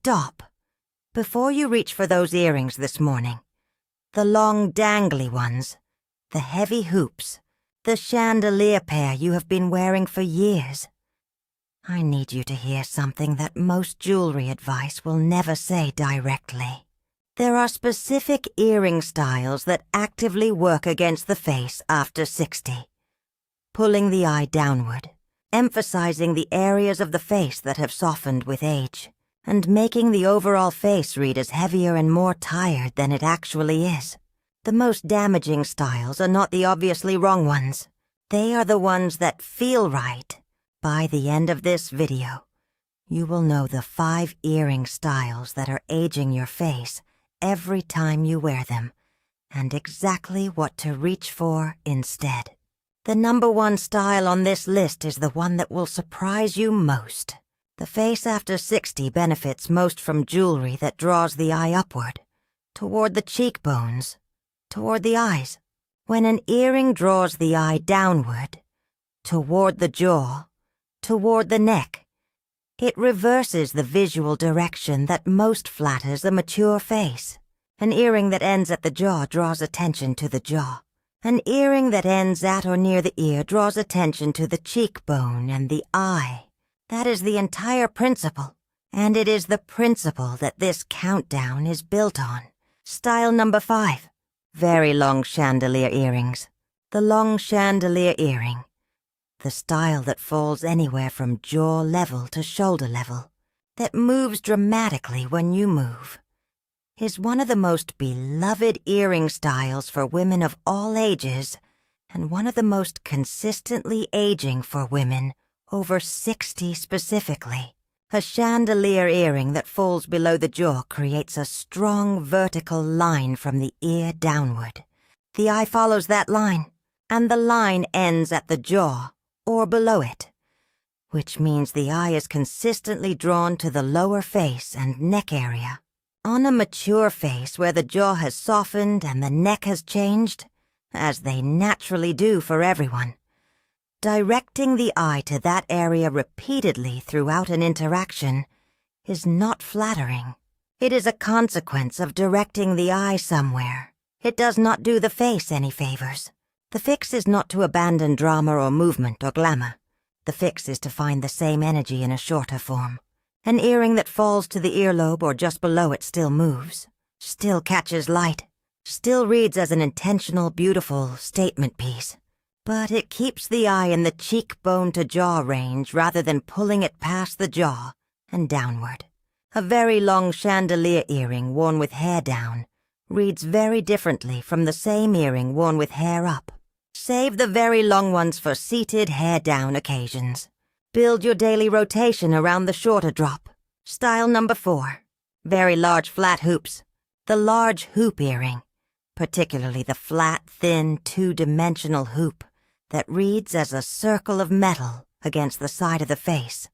stop. Before you reach for those earrings this morning, the long dangly ones, the heavy hoops, the chandelier pair you have been wearing for years, I need you to hear something that most jewelry advice will never say directly. There are specific earring styles that actively work against the face after 60, pulling the eye downward, emphasizing the areas of the face that have softened with age, and making the overall face read as heavier and more tired than it actually is. The most damaging styles are not the obviously wrong ones. They are the ones that feel right. By the end of this video, you will know the 5 earring styles that are aging your face every time you wear them, and exactly what to reach for instead. The number 1 style on this list is the one that will surprise you most. The face after 60 benefits most from jewelry that draws the eye upward, toward the cheekbones, toward the eyes. When an earring draws the eye downward, toward the jaw, toward the neck, it reverses the visual direction that most flatters a mature face. An earring that ends at the jaw draws attention to the jaw. An earring that ends at or near the ear draws attention to the cheekbone and the eye. That is the entire principle, and it is the principle that this countdown is built on. Style number 5, very long chandelier earrings. The long chandelier earring, the style that falls anywhere from jaw level to shoulder level, that moves dramatically when you move, is one of the most beloved earring styles for women of all ages, and one of the most consistently aging for women over 60 specifically. A chandelier earring that falls below the jaw creates a strong vertical line from the ear downward. The eye follows that line, and the line ends at the jaw or below it, which means the eye is consistently drawn to the lower face and neck area. On a mature face where the jaw has softened and the neck has changed, as they naturally do for everyone, directing the eye to that area repeatedly throughout an interaction is not flattering. It is a consequence of directing the eye somewhere. It does not do the face any favors. The fix is not to abandon drama or movement or glamour. The fix is to find the same energy in a shorter form. An earring that falls to the earlobe or just below it still moves, still catches light, still reads as an intentional, beautiful statement piece. But it keeps the eye in the cheekbone to jaw range rather than pulling it past the jaw and downward. A very long chandelier earring worn with hair down reads very differently from the same earring worn with hair up. Save the very long ones for seated hair-down occasions. Build your daily rotation around the shorter drop. Style number 4, very large flat hoops. The large hoop earring, particularly the flat, thin, 2-dimensional hoop that reads as a circle of metal against the side of the face,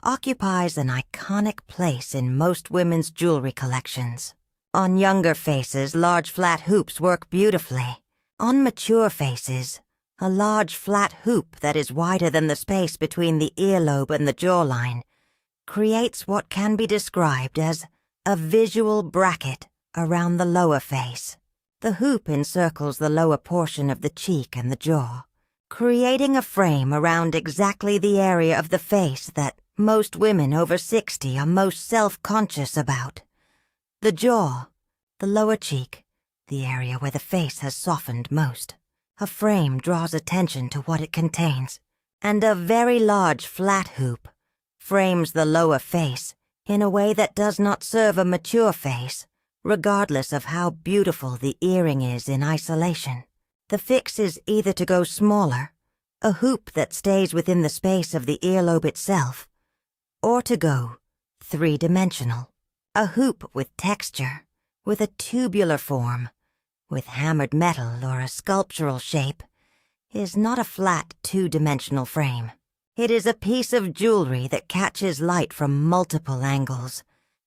occupies an iconic place in most women's jewelry collections. On younger faces, large flat hoops work beautifully. On mature faces, a large flat hoop that is wider than the space between the earlobe and the jawline creates what can be described as a visual bracket around the lower face. The hoop encircles the lower portion of the cheek and the jaw, creating a frame around exactly the area of the face that most women over 60 are most self-conscious about. The jaw, the lower cheek, the area where the face has softened most. A frame draws attention to what it contains, and a very large flat hoop frames the lower face in a way that does not serve a mature face, regardless of how beautiful the earring is in isolation. The fix is either to go smaller, a hoop that stays within the space of the earlobe itself, or to go 3-dimensional, a hoop with texture, with a tubular form, with hammered metal or a sculptural shape, is not a flat 2-dimensional frame. It is a piece of jewelry that catches light from multiple angles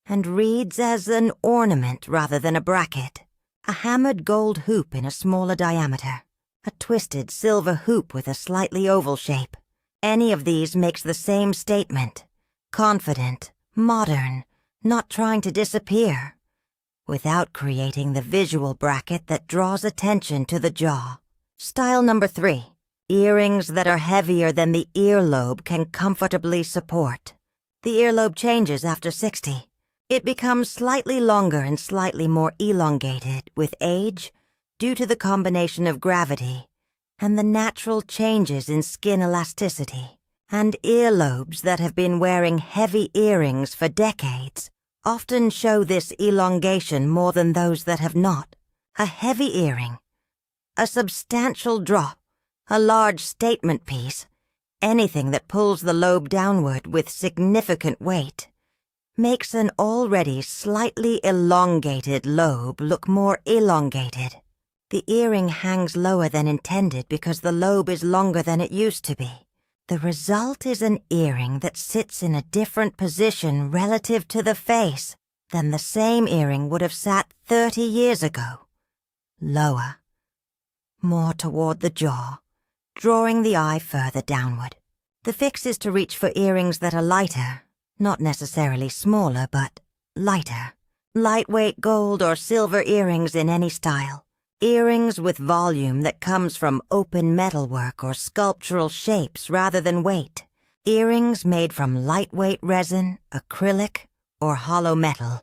and reads as an ornament rather than a bracket. A hammered gold hoop in a smaller diameter, a twisted silver hoop with a slightly oval shape. Any of these makes the same statement: confident, modern, not trying to disappear, without creating the visual bracket that draws attention to the jaw. Style number 3. Earrings that are heavier than the earlobe can comfortably support. The earlobe changes after 60. It becomes slightly longer and slightly more elongated with age due to the combination of gravity and the natural changes in skin elasticity. And earlobes that have been wearing heavy earrings for decades often show this elongation more than those that have not. A heavy earring, a substantial drop, a large statement piece, anything that pulls the lobe downward with significant weight, makes an already slightly elongated lobe look more elongated. The earring hangs lower than intended because the lobe is longer than it used to be. The result is an earring that sits in a different position relative to the face than the same earring would have sat 30 years ago. Lower, more toward the jaw, drawing the eye further downward. The fix is to reach for earrings that are lighter, not necessarily smaller, but lighter. Lightweight gold or silver earrings in any style. Earrings with volume that comes from open metalwork or sculptural shapes rather than weight. Earrings made from lightweight resin, acrylic, or hollow metal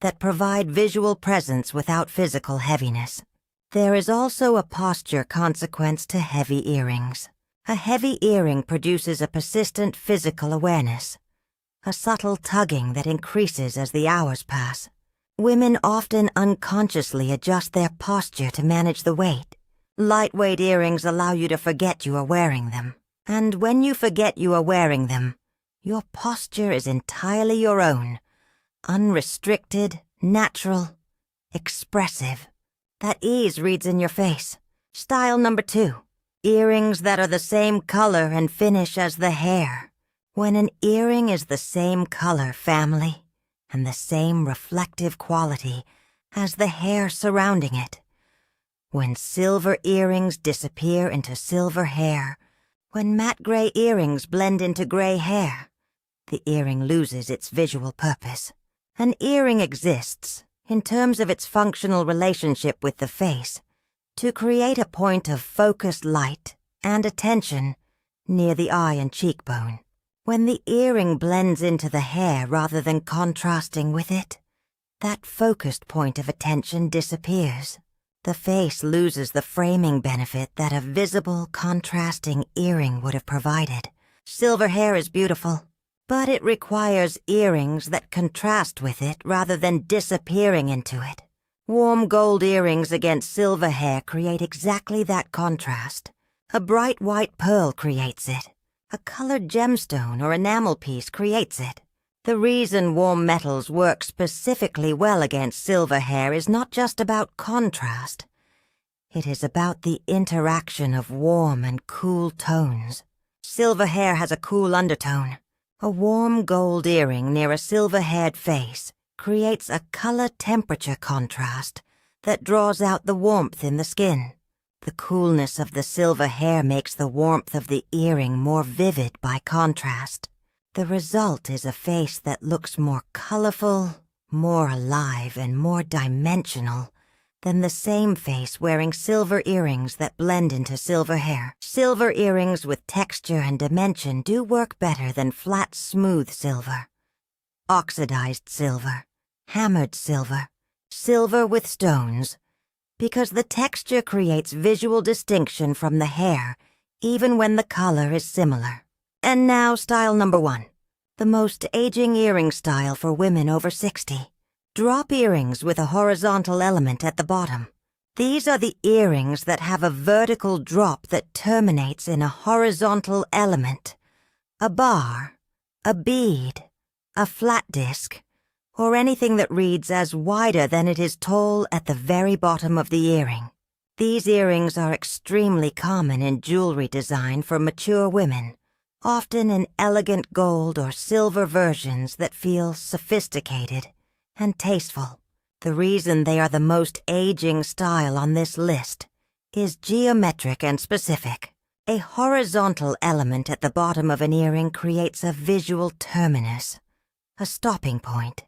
that provide visual presence without physical heaviness. There is also a posture consequence to heavy earrings. A heavy earring produces a persistent physical awareness, a subtle tugging that increases as the hours pass. Women often unconsciously adjust their posture to manage the weight. Lightweight earrings allow you to forget you are wearing them. And when you forget you are wearing them, your posture is entirely your own, unrestricted, natural, expressive. That ease reads in your face. Style number 2. Earrings that are the same color and finish as the hair. When an earring is the same color, family, and the same reflective quality as the hair surrounding it. When silver earrings disappear into silver hair, when matte gray earrings blend into gray hair, the earring loses its visual purpose. An earring exists, in terms of its functional relationship with the face, to create a point of focused light and attention near the eye and cheekbone. When the earring blends into the hair rather than contrasting with it, that focused point of attention disappears. The face loses the framing benefit that a visible, contrasting earring would have provided. Silver hair is beautiful, but it requires earrings that contrast with it rather than disappearing into it. Warm gold earrings against silver hair create exactly that contrast. A bright white pearl creates it. A colored gemstone or enamel piece creates it. The reason warm metals work specifically well against silver hair is not just about contrast. It is about the interaction of warm and cool tones. Silver hair has a cool undertone. A warm gold earring near a silver-haired face creates a color-temperature contrast that draws out the warmth in the skin. The coolness of the silver hair makes the warmth of the earring more vivid by contrast. The result is a face that looks more colorful, more alive, and more dimensional than the same face wearing silver earrings that blend into silver hair. Silver earrings with texture and dimension do work better than flat, smooth silver. Oxidized silver, hammered silver, silver with stones, because the texture creates visual distinction from the hair, even when the color is similar. And now style number 1, the most aging earring style for women over 60. Drop earrings with a horizontal element at the bottom. These are the earrings that have a vertical drop that terminates in a horizontal element, a bar, a bead, a flat disc, or anything that reads as wider than it is tall at the very bottom of the earring. These earrings are extremely common in jewelry design for mature women, often in elegant gold or silver versions that feel sophisticated and tasteful. The reason they are the most aging style on this list is geometric and specific. A horizontal element at the bottom of an earring creates a visual terminus, a stopping point,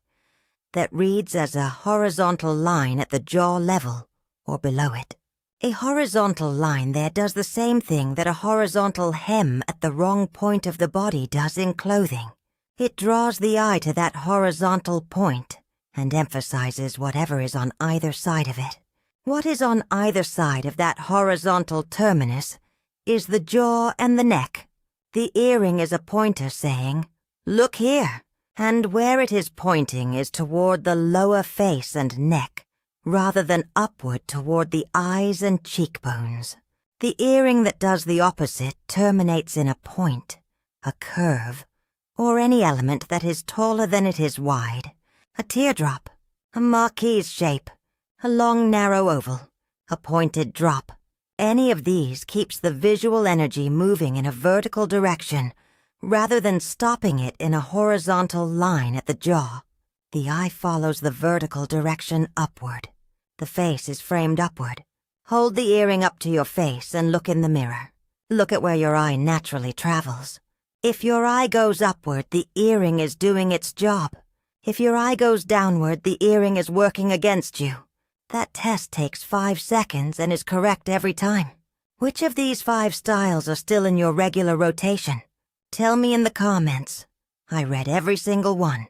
that reads as a horizontal line at the jaw level or below it. A horizontal line there does the same thing that a horizontal hem at the wrong point of the body does in clothing. It draws the eye to that horizontal point and emphasizes whatever is on either side of it. What is on either side of that horizontal terminus is the jaw and the neck. The earring is a pointer saying, "Look here," and where it is pointing is toward the lower face and neck, rather than upward toward the eyes and cheekbones. The earring that does the opposite terminates in a point, a curve, or any element that is taller than it is wide, a teardrop, a marquise shape, a long narrow oval, a pointed drop. Any of these keeps the visual energy moving in a vertical direction rather than stopping it in a horizontal line at the jaw. The eye follows the vertical direction upward. The face is framed upward. Hold the earring up to your face and look in the mirror. Look at where your eye naturally travels. If your eye goes upward, the earring is doing its job. If your eye goes downward, the earring is working against you. That test takes 5 seconds and is correct every time. Which of these 5 styles are still in your regular rotation? Tell me in the comments. I read every single one.